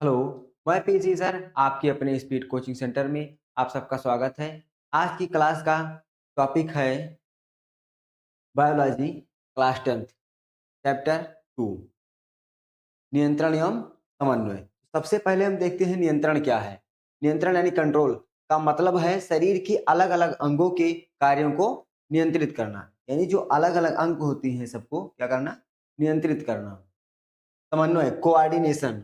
Hello, मैं PC sir, आपके अपने स्पीड कोचिंग सेंटर में आप सबका स्वागत है। आज की क्लास का टॉपिक है बायोलॉजी क्लास 10th चैप्टर 2 नियंत्रण एवं समन्वय। सबसे पहले हम देखते हैं नियंत्रण क्या है। नियंत्रण यानी कंट्रोल का मतलब है शरीर के अलग-अलग अंगों के कार्यों को नियंत्रित करना। यानी जो अलग-अलग अंग होती हैं सबको क्या करना? नियंत्रित करना। समन्वय कोऑर्डिनेशन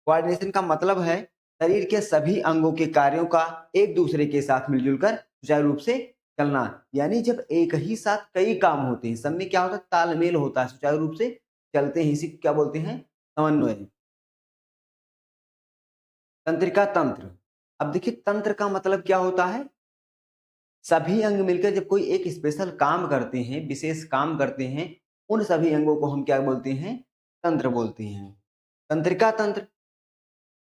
कोऑर्डिनेशन का मतलब है शरीर के सभी अंगों के कार्यों का एक दूसरे के साथ मिलजुल कर सुचारू रूप से चलना। यानी जब एक ही साथ कई काम होते हैं, सब में क्या होता है? तालमेल होता है, सुचारू रूप से चलते हैं, इसी को क्या बोलते हैं? समन्वय। तंत्रिका तंत्र। अब देखिए तंत्र का मतलब क्या होता है? सभी अंग मिलकर जब कोई एक स्पेशल काम करते हैं, विशेष काम करते हैं, उन सभी अंगों को हम क्या बोलते हैं? तंत्र बोलते हैं। तंत्रिका तंत्र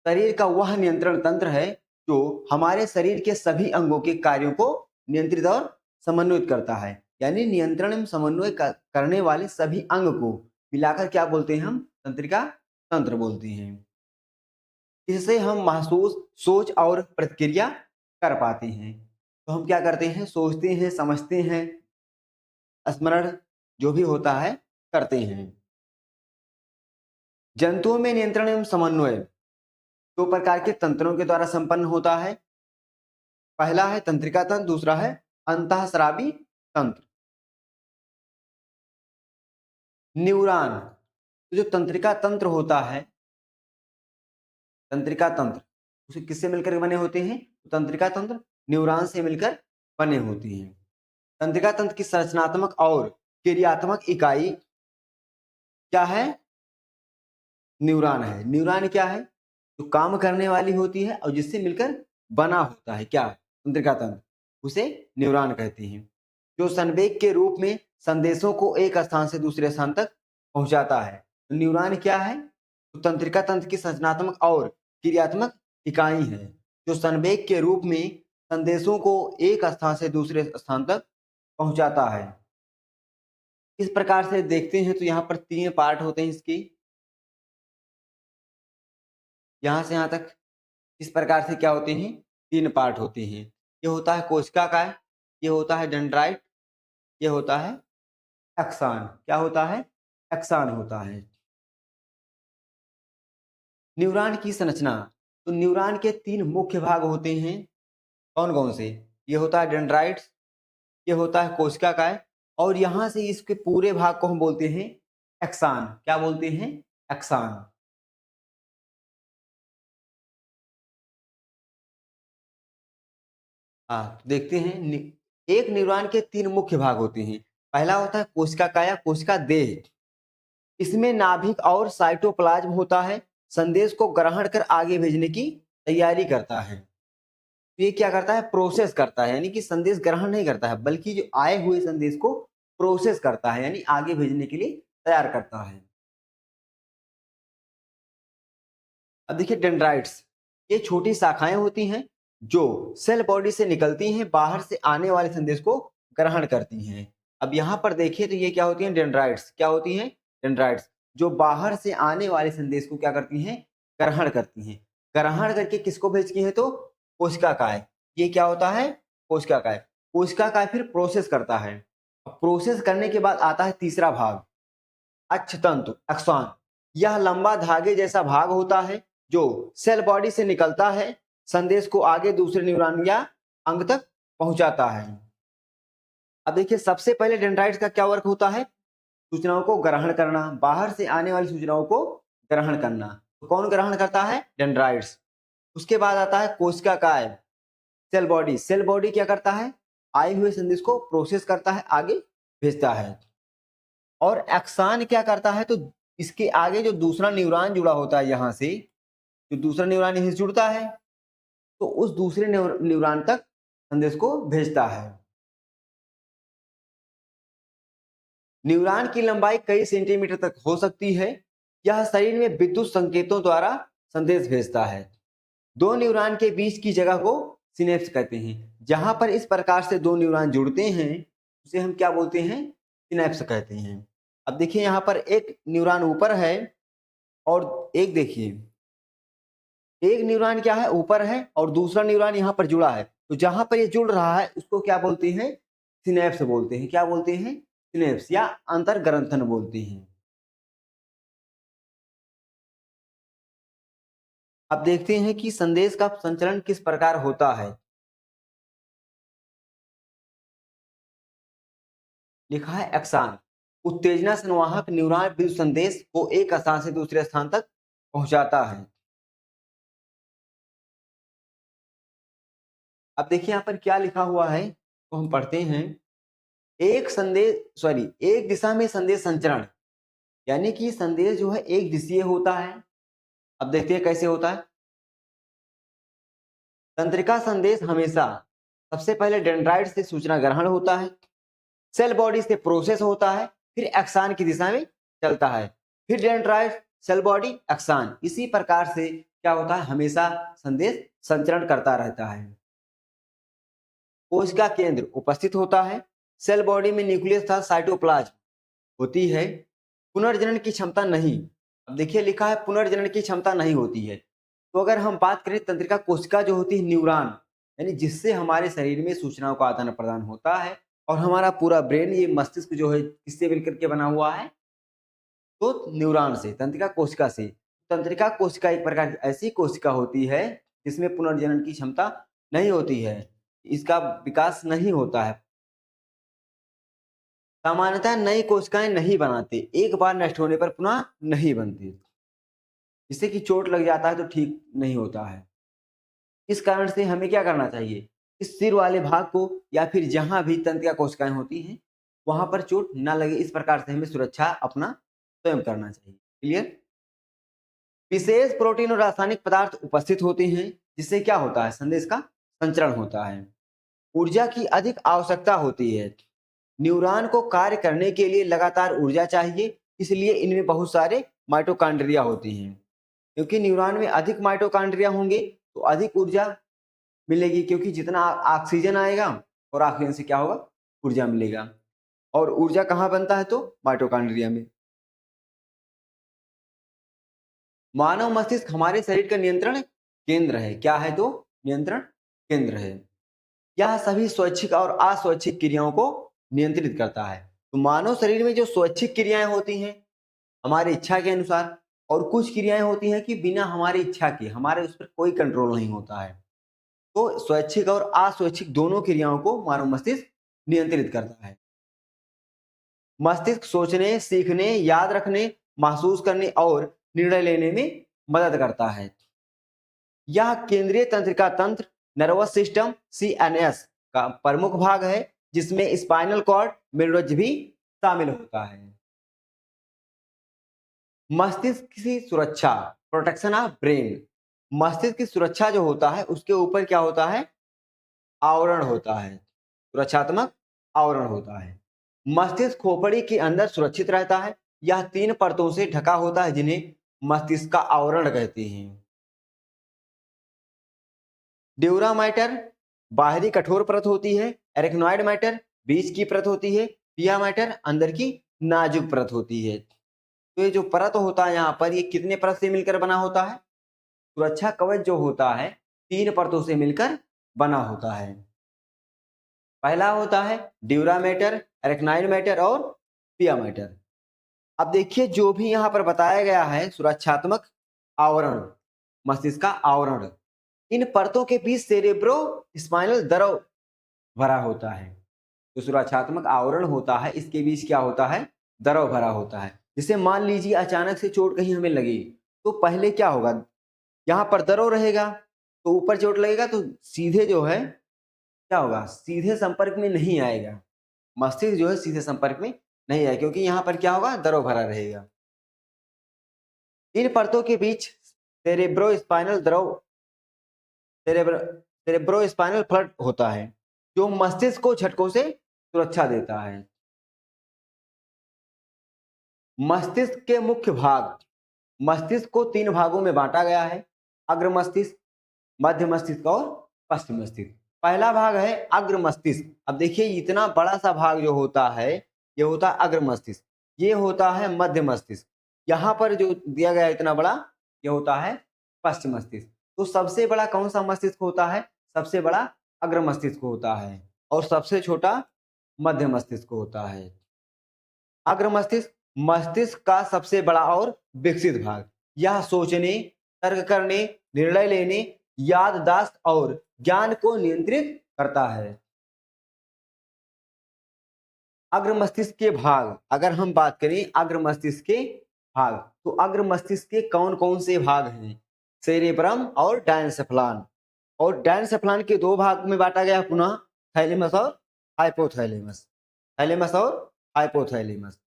शरीर का वह नियंत्रण तंत्र है जो हमारे शरीर के सभी अंगों के कार्यों को नियंत्रित और समन्वित करता है। यानी नियंत्रण एवं समन्वय करने वाले सभी अंग को मिलाकर क्या बोलते हैं? हम तंत्रिका तंत्र बोलते हैं। इससे हम महसूस, सोच और प्रतिक्रिया कर पाते हैं। तो हम क्या करते हैं? सोचते हैं, समझते हैं, स्मरण जो भी होता है करते हैं। जंतुओं में नियंत्रण एवं समन्वय दो प्रकार के तंत्रों के द्वारा संपन्न होता है। पहला है तंत्रिका तंत्र, दूसरा है अंतःस्रावी तंत्र। न्यूरॉन तो जो तंत्रिका तंत्र होता है, तंत्रिका तंत्र उसे किससे मिलकर बने होते हैं? तो तंत्रिका तंत्र न्यूरॉन से मिलकर बने होते हैं। तंत्रिका तंत्र की संरचनात्मक और क्रियात्मक इकाई क्या है? न्यूरॉन है। न्यूरॉन क्या है? जो काम करने वाली होती है और जिससे मिलकर बना होता है क्या? तंत्रिका तंत्र, उसे न्यूरॉन कहते हैं। जो संवेग के रूप में संदेशों को एक स्थान से दूसरे स्थान तक पहुंचाता है। तो न्यूरॉन क्या है? तो तंत्रिका तंत्र की संरचनात्मक और क्रियात्मक इकाई है जो संवेग के रूप में संदेशों को एक स्थान से दूसरे स्थान तक पहुंचाता है। इस प्रकार से देखते हैं तो यहाँ पर 3 पार्ट होते हैं इसके। यहाँ से यहाँ तक इस प्रकार से क्या होते हैं? 3 पार्ट होते हैं। ये होता है कोशिकाकार, ये होता है डेंड्राइट, ये होता है एक्सान। क्या होता है? एक्सान होता है। न्यूरॉन की संरचना, तो न्यूरॉन के 3 मुख्य भाग होते हैं। कौन-कौन से? ये होता है डेंड्राइट्स, ये होता है कोशिकाकार और यहाँ से इसके पूरे भाग को हम बोलते हैं एक्सान। क्या बोलते हैं? एक्सान। हाँ, तो देखते हैं एक न्यूरॉन के 3 मुख्य भाग होते हैं। पहला होता है कोशिका काया, कोशिका देह। इसमें नाभिक और साइटोप्लाज्म होता है, संदेश को ग्रहण कर आगे भेजने की तैयारी करता है। तो ये क्या करता है? प्रोसेस करता है, यानी कि संदेश ग्रहण नहीं करता है बल्कि जो आए हुए संदेश को प्रोसेस करता है, यानी आगे भेजने के लिए तैयार करता है। अब देखिए डेंड्राइट्स, ये छोटी शाखाएं होती हैं जो सेल बॉडी से निकलती हैं, बाहर से आने वाले संदेश को ग्रहण करती हैं। अब यहाँ पर देखिए तो ये क्या होती हैं? डेंड्राइट्स। क्या होती हैं? डेंड्राइट्स जो बाहर से आने वाले संदेश को क्या करती हैं? ग्रहण करती हैं। ग्रहण करके किसको भेजती हैं? तो कोशिकाकाय। ये क्या होता है? कोशिकाकाय। कोशिकाकाय फिर प्रोसेस करता है। अब प्रोसेस करने के बाद आता है तीसरा भाग, अक्षतंतु, एक्सॉन। यह लंबा धागे जैसा भाग होता है जो सेल बॉडी से निकलता है, संदेश को आगे दूसरे न्यूरॉन या अंग तक पहुंचाता है। अब देखिए सबसे पहले डेंड्राइट्स का क्या वर्क होता है? सूचनाओं को ग्रहण करना, बाहर से आने वाली सूचनाओं को ग्रहण करना। तो कौन ग्रहण करता है? डेंड्राइट्स। उसके बाद आता है कोशिकाकाय, सेल बॉडी। सेल बॉडी क्या करता है? आए हुए संदेश को प्रोसेस करता है, आगे भेजता है। और एक्सान क्या करता है? तो इसके आगे जो दूसरा न्यूरॉन जुड़ा होता है यहाँ से, जो दूसरा न्यूरॉन यहीं से जुड़ता है, तो उस दूसरे न्यूरॉन तक संदेश को भेजता है। न्यूरॉन की लंबाई कई सेंटीमीटर तक हो सकती है। यह शरीर में विद्युत संकेतों द्वारा संदेश भेजता है। दो न्यूरॉन के बीच की जगह को सिनेप्स कहते हैं। जहां पर इस प्रकार से दो न्यूरॉन जुड़ते हैं उसे हम क्या बोलते हैं? सिनेप्स कहते हैं। अब देखिए यहाँ पर एक न्यूरॉन ऊपर है और एक देखिए एक न्यूरॉन क्या है, ऊपर है और दूसरा न्यूरॉन यहाँ पर जुड़ा है, तो जहां पर ये जुड़ रहा है उसको क्या बोलते हैं, सिनेप्स बोलते हैं। क्या बोलते हैं, सिनेप्स या अंतर्ग्रंथन बोलते हैं। अब देखते हैं कि संदेश का संचरण किस प्रकार होता है। लिखा है एक्सान, उत्तेजना संवाहक न्यूरॉन विद्युत संदेश को एक स्थान से दूसरे स्थान तक पहुंचाता है। अब देखिए यहाँ पर क्या लिखा हुआ है, तो हम पढ़ते हैं। एक दिशा में संदेश संचरण, यानी कि संदेश जो है एक दिशीय होता है। अब देखते हैं कैसे होता है। तंत्रिका संदेश हमेशा सबसे पहले डेंड्राइट से सूचना ग्रहण होता है, सेल बॉडी से प्रोसेस होता है, फिर एक्सान की दिशा में चलता है, फिर डेंड्राइट, सेल बॉडी, एक्सान, इसी प्रकार से क्या होता है, हमेशा संदेश संचरण करता रहता है। कोशिका केंद्र उपस्थित होता है, सेल बॉडी में न्यूक्लियस तथा साइटोप्लाज्म होती है। पुनर्जनन की क्षमता नहीं, अब देखिए लिखा है पुनर्जनन की क्षमता नहीं होती है। तो अगर हम बात करें तंत्रिका कोशिका जो होती है न्यूरॉन, यानी जिससे हमारे शरीर में सूचनाओं का आदान प्रदान होता है, और हमारा पूरा ब्रेन, ये मस्तिष्क जो है किससे मिलकर के बना हुआ है, तो न्यूरॉन से, तंत्रिका कोशिका से। तंत्रिका कोशिका एक प्रकार की ऐसी कोशिका होती है जिसमें पुनर्जनन की क्षमता नहीं होती है, इसका विकास नहीं होता है। सामान्यतः नई कोशिकाएं नहीं बनाते, एक बार नष्ट होने पर पुनः नहीं बनती, जिससे कि चोट लग जाता है तो ठीक नहीं होता है। इस कारण से हमें क्या करना चाहिए, इस सिर वाले भाग को या फिर जहां भी तंत्रिका कोशिकाएं होती हैं वहां पर चोट ना लगे, इस प्रकार से हमें सुरक्षा अपना स्वयं करना चाहिए। क्लियर। विशेष प्रोटीन और रासायनिक पदार्थ उपस्थित होते हैं, जिससे क्या होता है, संदेश का संचरण होता है। ऊर्जा की अधिक आवश्यकता होती है, न्यूरॉन को कार्य करने के लिए लगातार ऊर्जा चाहिए, इसलिए इनमें बहुत सारे माइटोकॉन्ड्रिया होती हैं। क्योंकि न्यूरॉन में अधिक माइटोकॉन्ड्रिया होंगे तो अधिक ऊर्जा मिलेगी, क्योंकि जितना ऑक्सीजन आएगा और ऑक्सीजन से क्या होगा, ऊर्जा मिलेगा। और ऊर्जा कहाँ बनता है, तो माइटोकॉन्ड्रिया में। मानव मस्तिष्क हमारे शरीर का नियंत्रण केंद्र है। क्या है, तो नियंत्रण केंद्र है। यह सभी स्वैच्छिक और अस्वैच्छिक क्रियाओं को नियंत्रित करता है। तो मानव शरीर में जो स्वैच्छिक क्रियाएं होती हैं हमारी इच्छा के अनुसार, और कुछ क्रियाएं होती हैं कि बिना हमारी इच्छा के, हमारे उस पर कोई कंट्रोल नहीं होता है। तो स्वैच्छिक और अस्वैच्छिक दोनों क्रियाओं को मानव मस्तिष्क नियंत्रित करता है। मस्तिष्क सोचने, सीखने, याद रखने, महसूस करने और निर्णय लेने में मदद करता है। यह केंद्रीय तंत्रिका तंत्र, नर्वस सिस्टम, सीएनएस का प्रमुख भाग है, जिसमें स्पाइनल कॉर्ड, मेरुरज्जु भी शामिल होता है। मस्तिष्क की सुरक्षा, प्रोटेक्शन ऑफ ब्रेन। मस्तिष्क की सुरक्षा जो होता है उसके ऊपर क्या होता है, आवरण होता है, सुरक्षात्मक आवरण होता है। मस्तिष्क खोपड़ी के अंदर सुरक्षित रहता है। यह 3 परतों से ढका होता है, जिन्हें मस्तिष्क का आवरण कहते हैं। ड्यूरा मैटर बाहरी कठोर परत होती है, एरेक्नॉइड मैटर बीच की परत होती है, पिया मैटर अंदर की नाजुक परत होती है। तो ये जो परत होता है यहाँ पर, ये कितने परत से मिलकर बना होता है, सुरक्षा कवच जो होता है 3 परतों से मिलकर बना होता है। पहला होता है ड्यूरा मैटर, एरेक्नॉइड मैटर और पिया मैटर। अब देखिए जो भी यहाँ पर बताया गया है, सुरक्षात्मक आवरण, मस्तिष्क का आवरण, इन परतों के बीच सेरेब्रो स्पाइनल द्रव भरा होता है। जो सुरक्षात्मक आवरण होता है इसके बीच क्या होता है, द्रव भरा होता है। जैसे मान लीजिए अचानक से चोट कहीं हमें लगी, तो पहले क्या होगा, यहाँ पर द्रव रहेगा, तो ऊपर चोट लगेगा तो सीधे जो है क्या होगा, सीधे संपर्क में नहीं आएगा, मस्तिष्क जो है सीधे संपर्क में नहीं आएगा, क्योंकि यहाँ पर क्या होगा, द्रव भरा रहेगा। इन परतों के बीच सेरेब्रोस्पाइनल द्रव, सेरेब्रोस्पाइनल फ्लड होता है, जो मस्तिष्क को झटकों से सुरक्षा देता है। मस्तिष्क के मुख्य भाग, मस्तिष्क को 3 भागों में बांटा गया है, अग्र मस्तिष्क, मध्य मस्तिष्क और पश्चिम मस्तिष्क। पहला भाग है अग्र मस्तिष्क। अब देखिए इतना बड़ा सा भाग जो होता है ये होता है अग्र मस्तिष्क, ये होता है मध्य मस्तिष्क, यहाँ पर जो दिया गया इतना बड़ा ये होता है पश्चिम मस्तिष्क। तो सबसे बड़ा कौन सा मस्तिष्क होता है? सबसे बड़ा अग्र मस्तिष्क होता है और सबसे छोटा मध्य मस्तिष्क होता है। अग्र मस्तिष्क मस्तिष्क का सबसे बड़ा और विकसित भाग। यह सोचने, तर्क करने, निर्णय लेने, याददाश्त और ज्ञान को नियंत्रित करता है। अग्र मस्तिष्क के भाग, अगर हम बात करें अग्र मस्तिष्क के भाग, तो अग्र मस्तिष्क के कौन कौन से भाग हैं? सेरेब्रम और डायनसेफलान। और डायनसेफलान के दो भाग में बांटा गया पुनः, थैलेमस और हाइपोथैलेमस। थैलेमस और हाइपोथैलेमस।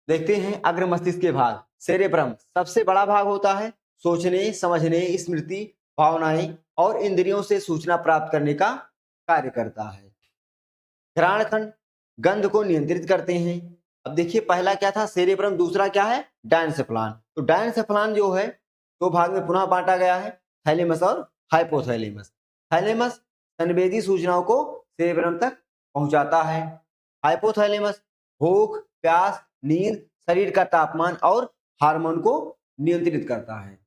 देखते हैं अग्र मस्तिष्क के भाग। सेरेब्रम सबसे बड़ा भाग होता है, सोचने, समझने, स्मृति, भावनाएं और इंद्रियों से सूचना प्राप्त करने का कार्य करता है। घ्राण खंड गंध को नियंत्रित करते हैं। अब देखिए पहला क्या था सेरेब्रम, दूसरा क्या है डायनसेफलान। तो डायनसेफलान जो है दो भाग में पुनः बांटा गया है, थैलेमस और हाइपोथैलेमस। थैलेमस संवेदी सूचनाओं को सेरेब्रम तक पहुंचाता है। हाइपोथैलेमस भूख, प्यास, नींद, शरीर का तापमान और हार्मोन को नियंत्रित करता है।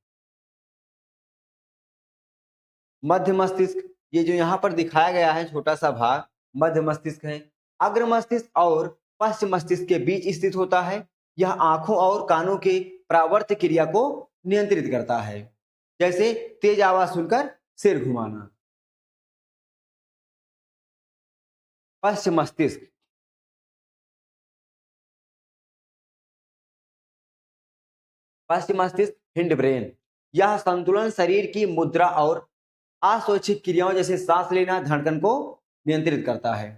मध्य मस्तिष्क, ये जो यहाँ पर दिखाया गया है छोटा सा भाग मध्य मस्तिष्क है। अग्र मस्तिष्क और पश्च मस्तिष्क के बीच स्थित होता है। यह आंखों और कानों के परावर्त क्रिया को नियंत्रित करता है, जैसे तेज आवाज सुनकर सिर घुमाना। पश्च मस्तिष्क, पश्च मस्तिष्क हिंड ब्रेन, यह संतुलन, शरीर की मुद्रा और अस्वैच्छिक क्रियाओं जैसे सांस लेना, धड़कन को नियंत्रित करता है।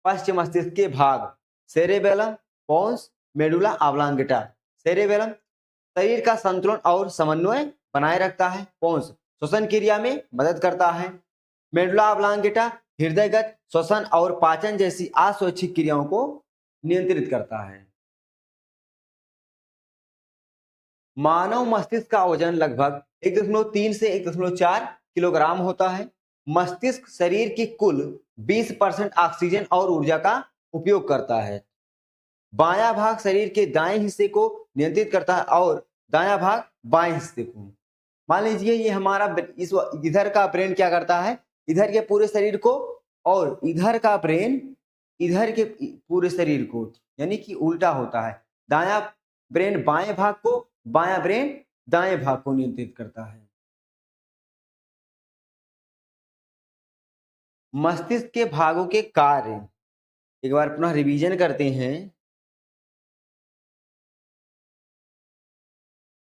पश्चिम मस्तिष्क के भाग cerebellum, pons, medulla oblongata. Cerebellum शरीर का संतुलन और समन्वय बनाए रखता है। पोन्स श्वसन क्रिया में मदद करता है। मेडुला ऑब्लांगेटा हृदयगत, श्वसन और पाचन जैसी अस्वैच्छिक क्रियाओं को नियंत्रित करता है। मानव मस्तिष्क का वजन लगभग 1.3 से 1.4 किलोग्राम होता है। मस्तिष्क शरीर की कुल 20% ऑक्सीजन और ऊर्जा का उपयोग करता है। बायां भाग शरीर के दाएं हिस्से को नियंत्रित करता है और दायां भाग बाएं हिस्से को। मान लीजिए ये हमारा इधर का ब्रेन क्या करता है, इधर के पूरे शरीर को, और इधर का ब्रेन इधर के पूरे शरीर को, यानी कि उल्टा होता है। दायां ब्रेन बाएं भाग को, बायां ब्रेन दाएं भाग को नियंत्रित करता है। मस्तिष्क के भागों के कार्य एक बार पुनः रिवीजन करते हैं।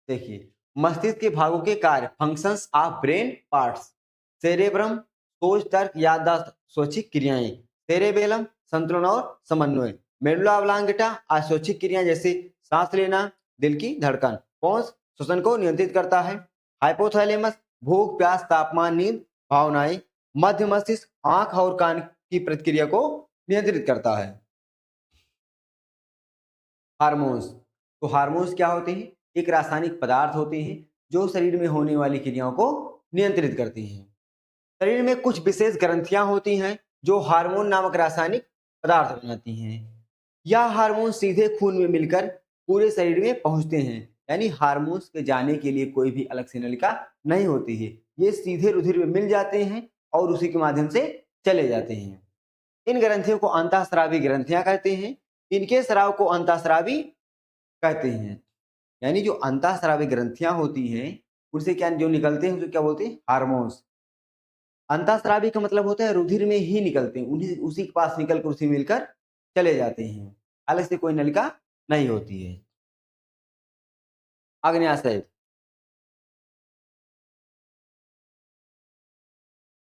देखिए मस्तिष्क के भागों के कार्य, functions of brain parts. Cerebrum सोच, तर्क, याददाश्त, स्वैच्छिक क्रियाएं। सेरेबेलम संतुलन और समन्वय। मेडुला ऑब्लांगेटा अस्वैच्छिक क्रियाएं जैसे सांस लेना, दिल की धड़कन। पोन्स श्वसन को नियंत्रित करता है। हाइपोथैलेमस भूख, प्यास, तापमान, नींद, भावनाएं। मध्य मस्तिष्क आंख और कान की प्रतिक्रिया को नियंत्रित करता है। हार्मोन्स, तो हार्मोन्स क्या होते हैं? एक रासायनिक पदार्थ होते हैं जो शरीर में होने वाली क्रियाओं को नियंत्रित करती हैं। शरीर में कुछ विशेष ग्रंथियां होती हैं जो हार्मोन नामक रासायनिक पदार्थ बनाती हैं। यह हार्मोन सीधे खून में मिलकर पूरे शरीर में पहुंचते हैं, यानी हार्मोन्स के जाने के लिए कोई भी अलग से नलिका नहीं होती है। ये सीधे रुधिर में मिल जाते हैं और उसी के माध्यम से चले जाते हैं। इन ग्रंथियों को अंतःस्रावी ग्रंथियां कहते हैं। इनके स्राव को अंतःस्रावी कहते हैं। यानी जो अंतःस्रावी ग्रंथियां होती हैं उनसे क्या जो निकलते हैं उसे क्या बोलते हैं? हार्मोन्स। अंतःस्रावी का मतलब होता है रुधिर में ही निकलते हैं, उन्हीं उसी के पास निकल कर उसी मिलकर चले जाते हैं, अलग से कोई नलिका नहीं होती है। अग्न्याशय,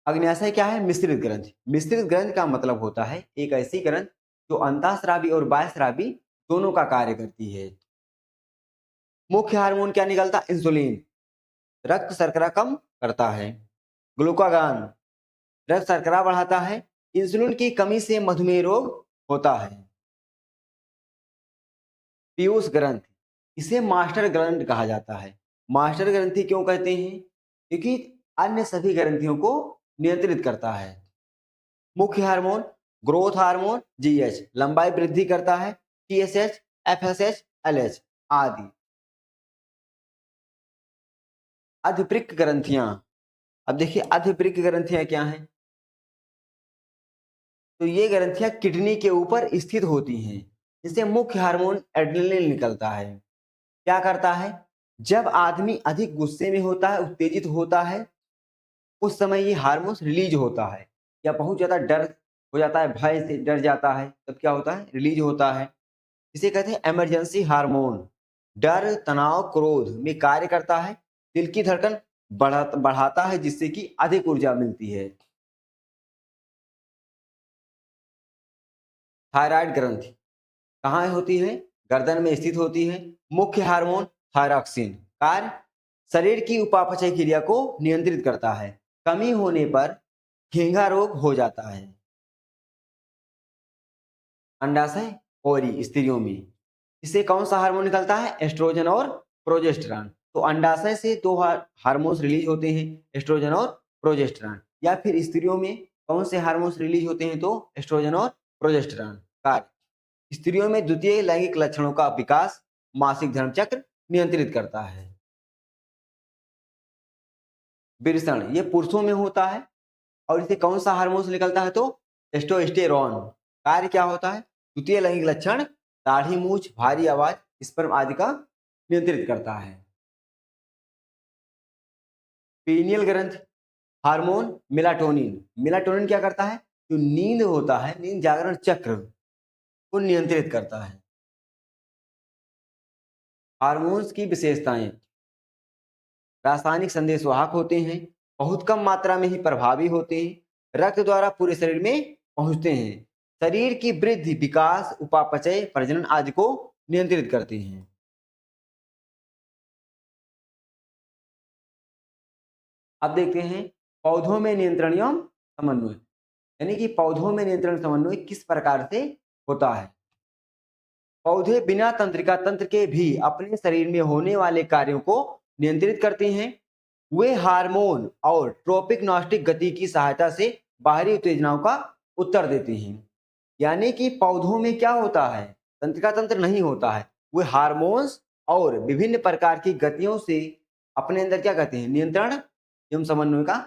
अग्न्याशय क्या है? मिश्रित ग्रंथि। मिश्रित ग्रंथि का मतलब होता है एक ऐसी ग्रंथि जो अंतःस्रावी और बाह्यस्रावी दोनों का कार्य करती है। मुख्य हार्मोन क्या निकलता? इंसुलिन रक्त शर्करा कम करता है। ग्लूकागॉन रक्त शर्करा बढ़ाता है। इंसुलिन की कमी से मधुमेह रोग होता है। पीयूष ग्रंथि, इसे मास्टर ग्रंथि कहा जाता है। मास्टर ग्रंथि क्यों कहते हैं? क्योंकि अन्य सभी ग्रंथियों को नियंत्रित करता है। मुख्य हार्मोन ग्रोथ हार्मोन जीएच लंबाई वृद्धि करता है। टीएसएच, एफएसएच, एलएच आदि। अधपृक्ष ग्रंथियां। अब देखिए अधपृक्ष ग्रंथियां क्या हैं? तो ये ग्रंथियां किडनी के ऊपर स्थित होती हैं, जिससे मुख्य हार्मोन एड्रेनलिन निकलता है। क्या करता है? जब आदमी अधिक गुस्से में होता है, उत्तेजित होता है, उस समय ये हार्मोन्स रिलीज होता है, या बहुत ज्यादा डर हो जाता है, भय से डर जाता है, तब क्या होता है? रिलीज होता है। इसे कहते हैं इमरजेंसी हार्मोन। डर, तनाव, क्रोध में कार्य करता है, दिल की धड़कन बढ़ाता है, जिससे कि अधिक ऊर्जा मिलती है। थायराइड ग्रंथि कहाँ होती है? गर्दन में स्थित होती है। मुख्य हार्मोन थायरॉक्सिन। कार्य शरीर की उपापचय क्रिया को नियंत्रित करता है। कमी होने पर घेंघा रोग हो जाता है। अंडाशय ओरी स्त्रियों में इससे कौन सा हार्मोन निकलता है? एस्ट्रोजन और प्रोजेस्टेरॉन। तो अंडाशय से दो हार्मोन्स रिलीज होते हैं, एस्ट्रोजन और प्रोजेस्टेरॉन। या फिर स्त्रियों में कौन से हार्मोन्स रिलीज होते हैं? तो एस्ट्रोजन और प्रोजेस्टेरॉन। कार्य स्त्रियों में द्वितीय लैंगिक लक्षणों का विकास, मासिक धर्म चक्र नियंत्रित करता है। विरसण ये पुरुषों में होता है, और इसे कौन सा हार्मोन निकलता है? तो टेस्टोस्टेरोन। कार्य क्या होता है? द्वितीय लैंगिक लक्षण, दाढ़ी मूछ, भारी आवाज, स्पर्म आदि का नियंत्रित करता है। पीनियल ग्रंथ हार्मोन मेलाटोनिन। मेलाटोनिन क्या करता है? जो नींद होता है, नींद जागरण चक्र को नियंत्रित करता है। हार्मोन्स की विशेषताएं। रासायनिक संदेशवाहक होते हैं, बहुत कम मात्रा में ही प्रभावी होते हैं, रक्त द्वारा पूरे शरीर में पहुंचते हैं, शरीर की वृद्धि, विकास, उपापचय, प्रजनन आदि को नियंत्रित करते हैं। अब देखते हैं पौधों में नियंत्रण एवं समन्वय, यानी कि पौधों में नियंत्रण समन्वय किस प्रकार से होता है। पौधे बिना तंत्रिका तंत्र के भी अपने शरीर में होने वाले कार्यों को नियंत्रित करते हैं। वे हार्मोन और ट्रोपिक गति की सहायता से बाहरी उत्तेजनाओं का उत्तर देते हैं। यानी कि पौधों में क्या होता है? तंत्रिका तंत्र नहीं होता है, वे हार्मोन्स और विभिन्न प्रकार की गतियों से अपने अंदर क्या कहते हैं? नियंत्रण एवं समन्वय का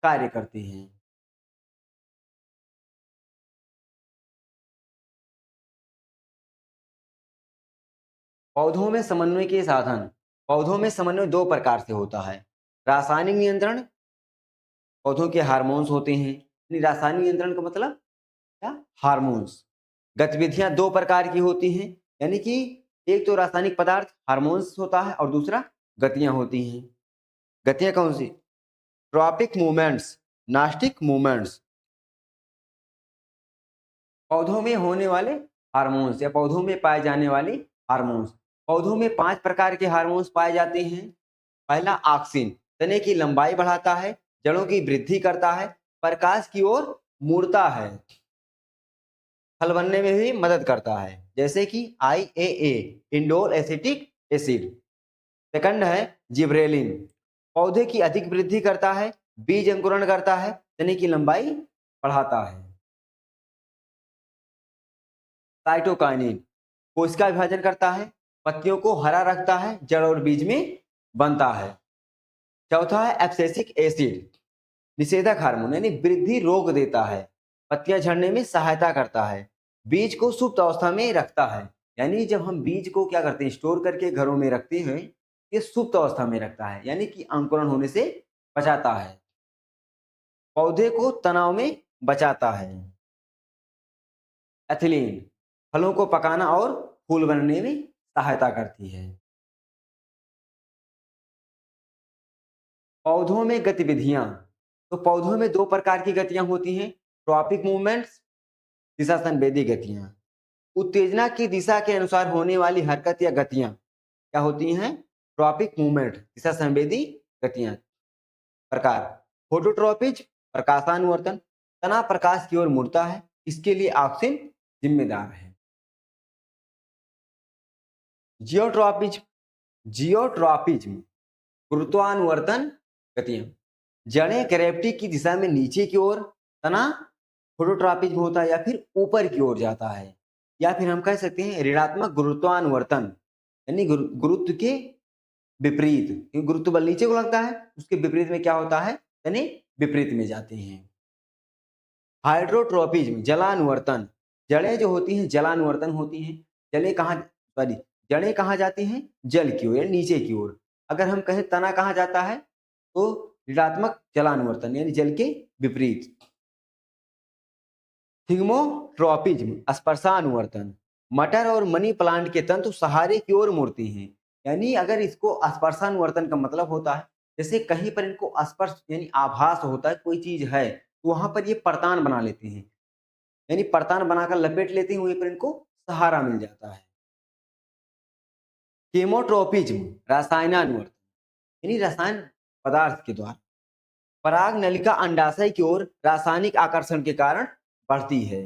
कार्य करते हैं। पौधों में समन्वय के साधन। पौधों में समन्वय दो प्रकार से होता है। रासायनिक नियंत्रण, पौधों के हार्मोन्स होते हैं। रासायनिक नियंत्रण का मतलब क्या? हार्मोन्स। गतिविधियां दो प्रकार की होती हैं, यानी कि एक तो रासायनिक पदार्थ हार्मोन्स होता है, और दूसरा गतियां होती हैं। गतियां कौन सी? Tropic movements, nastic movements. पौधों में होने वाले हार्मोन्स या पौधों में पाए जाने वाले हार्मोन्स। पौधों में 5 प्रकार के हार्मोन्स पाए जाते हैं। पहला ऑक्सिन, तने की लंबाई बढ़ाता है, जड़ों की वृद्धि करता है, प्रकाश की ओर मुड़ता है, फल बनने में भी मदद करता है, जैसे कि IAA, indole acetic acid. Second है जिब्रेलिन, पौधे की अधिक वृद्धि करता है, बीज अंकुरण करता है, तने की लंबाई बढ़ाता है। साइटोकाइनिन, कोशिका विभाजन करता है, पत्तियों को हरा रखता है, जड़ और बीज में बनता है। चौथा है एब्सिसिक एसिड, निषेधक हार्मोन, यानी वृद्धि रोक देता है, पत्तियां झड़ने में सहायता करता है, बीज को सुप्त अवस्था में रखता है। यानी जब हम बीज को क्या करते हैं? स्टोर करके घरों में रखते हैं, ये सुप्त अवस्था में रखता है, यानी कि अंकुरण होने से बचाता है। पौधे को तनाव में बचाता है। एथिलीन, फलों को पकाना और फूल बनने में सहायता करती है। पौधों में गतिविधियां। तो पौधों में दो प्रकार की गतियां होती हैं, ट्रॉपिक मूवमेंट्स, दिशा संवेदी गतियां। उत्तेजना की दिशा के अनुसार होने वाली हरकत या गतियां क्या होती हैं? ट्रॉपिक मूवमेंट, दिशा संवेदी गतियां। प्रकार फोटोट्रॉपिज, प्रकाशानुवर्तन, तना प्रकाश की ओर मुड़ता है, इसके लिए ऑक्सिन जिम्मेदार है। जियोट्रॉपिज, जियोट्रॉपिज्म, गुरुत्वानुवर्तन गतियां। जड़ें ग्रेविटी की दिशा में नीचे की ओर, तना फोटोट्रॉपिज्म होता है, या फिर ऊपर की ओर जाता है, या फिर हम कह सकते हैं ऋणात्मक गुरुत्वानुवर्तन, यानी गुरुत्व के विपरीत, क्योंकि गुरुत्व बल नीचे को लगता है, उसके विपरीत में क्या होता है, यानी विपरीत में जाते हैं। हाइड्रोट्रोपिज्म, जलानुवर्तन, जड़ें जो होती हैं जलानुवर्तन होती हैं। जड़ें कहाँ जाती हैं, जल की ओर, नीचे की ओर। अगर हम कहें तना कहाँ जाता है, तो ऋणात्मक जलानुवर्तन, यानी जल के विपरीत। थिग्मोट्रोपिज्म, स्पर्शानुवर्तन, मटर और मनी प्लांट के तंतु सहारे की ओर मुड़ते हैं। यानी अगर इसको स्पर्शानुवर्तन का मतलब होता है, जैसे कहीं पर इनको स्पर्श यानी आभास होता है कोई चीज है, तो वहां पर ये परतान बना लेते हैं, यानी परतान बनाकर लपेट लेते हैं, वहीं पर इनको सहारा मिल जाता है। केमोट्रोपिज्म, रसायनानुवर्तन, यानी रसायन पदार्थ के द्वारा पराग नलिका अंडाशय की ओर रासायनिक आकर्षण के कारण बढ़ती है।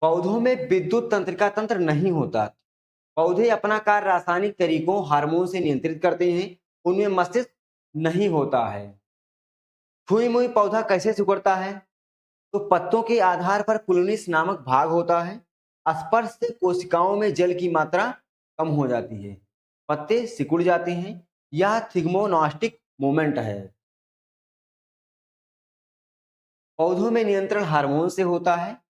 पौधों में विद्युत तंत्रिका तंत्र नहीं होता। पौधे अपना कार्य रासायनिक तरीकों हार्मोन से नियंत्रित करते हैं, उनमें मस्तिष्क नहीं होता है। छुई मुई पौधा कैसे सिकुड़ता है, तो पत्तों के आधार पर पुलनिस नामक भाग होता है। स्पर्श से कोशिकाओं में जल की मात्रा कम हो जाती है, पत्ते सिकुड़ जाते हैं। यह थिग्मोनास्टिक मूवमेंट है। पौधों में नियंत्रण हार्मोन से होता है।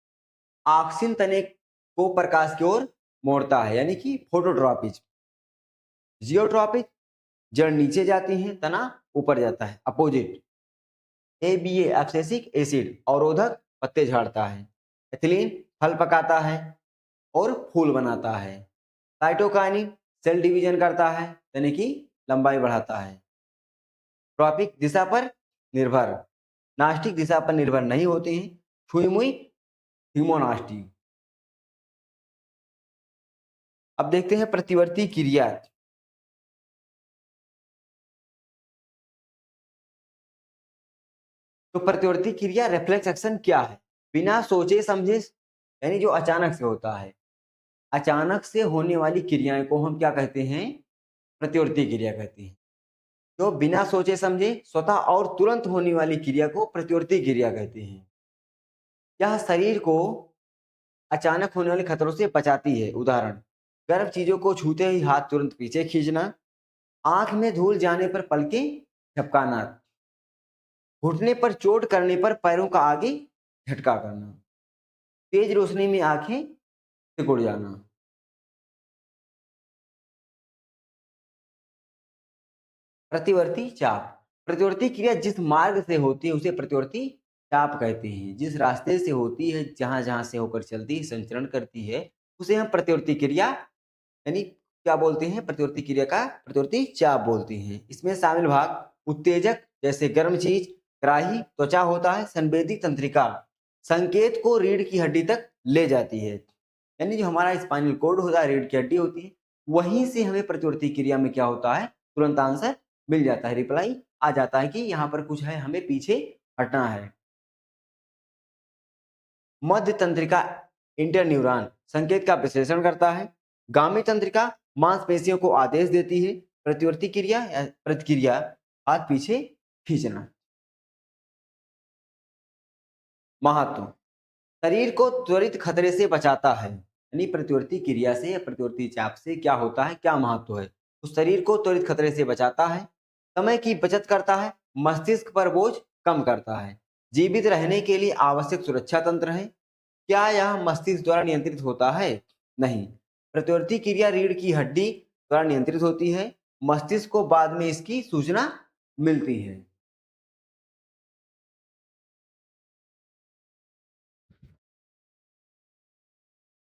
ऑक्सिन तने को प्रकाश की ओर मोड़ता है, यानी कि फोटोट्रॉपिज्म। जियोट्रॉपिक, जड़ नीचे जाती है, तना ऊपर जाता है, अपोजिट। ABA, एब्सिसिक एसिड, अवरोधक, पत्ते झाड़ता है। एथिलीन, फल पकाता है और फूल बनाता है। साइटोकाइनिन, सेल डिवीजन करता है, यानी कि लंबाई बढ़ाता है। ट्रॉपिक, दिशा पर निर्भर, नास्टिक दिशा पर निर्भर नहीं होते हैं। छुई मुई थिग्मोनास्टिक। अब देखते हैं प्रतिवर्ती क्रिया। तो प्रतिवर्ती क्रिया रिफ्लेक्स एक्शन क्या है, बिना सोचे समझे, यानी जो अचानक से होता है। अचानक से होने वाली क्रियाएं को हम क्या कहते हैं, प्रतिवर्ती क्रिया कहते हैं। जो बिना सोचे समझे स्वतः और तुरंत होने वाली क्रिया को प्रतिवर्ती क्रिया कहते हैं। यह शरीर को अचानक होने वाले खतरों से बचाती है। उदाहरण, गर्म चीजों को छूते ही हाथ तुरंत पीछे खींचना, आंख में धूल जाने पर पलकें झपकाना, घुटने पर चोट करने पर पैरों का आगे झटका करना, तेज रोशनी में आंखें सिकुड़ जाना। प्रतिवर्ती चाप, प्रतिवर्ती क्रिया जिस मार्ग से होती है उसे प्रतिवर्ती चाप कहते हैं। जिस रास्ते से होती है, जहां जहां से होकर चलती है, संचरण करती है, उसे हम प्रतिवर्ती क्रिया यानी क्या बोलते हैं, प्रतिवर्ती क्रिया का प्रतिवर्ती चाप बोलते हैं। इसमें शामिल भाग उत्तेजक, जैसे गर्म चीज, ग्राही त्वचा होता है, संवेदी तंत्रिका संकेत को रीढ़ की हड्डी तक ले जाती है, यानी जो हमारा स्पाइनल कोड होता है, रीढ़ की हड्डी होती है, वहीं से हमें प्रतिवर्ती क्रिया में क्या होता है, तुरंत आंसर मिल जाता है, रिप्लाई आ जाता है कि यहाँ पर कुछ है, हमें पीछे हटना है। मध्य तंत्रिका इंटरन्यूरॉन संकेत का विश्लेषण करता है। गामी तंत्रिका मांसपेशियों को आदेश देती है। प्रतिवर्ती क्रिया या प्रतिक्रिया, हाथ पीछे खींचना। महत्व, शरीर को त्वरित खतरे से बचाता है, यानी प्रतिवर्ती क्रिया से या प्रतिवर्ती चाप से क्या होता है, क्या महत्व है, तो शरीर को त्वरित खतरे से बचाता है, समय की बचत करता है, मस्तिष्क पर बोझ कम करता है, जीवित रहने के लिए आवश्यक सुरक्षा तंत्र है। क्या यह मस्तिष्क द्वारा नियंत्रित होता है, नहीं। प्रतिवर्ती क्रिया रीढ़ की हड्डी द्वारा नियंत्रित होती है, मस्तिष्क को बाद में इसकी सूचना मिलती है।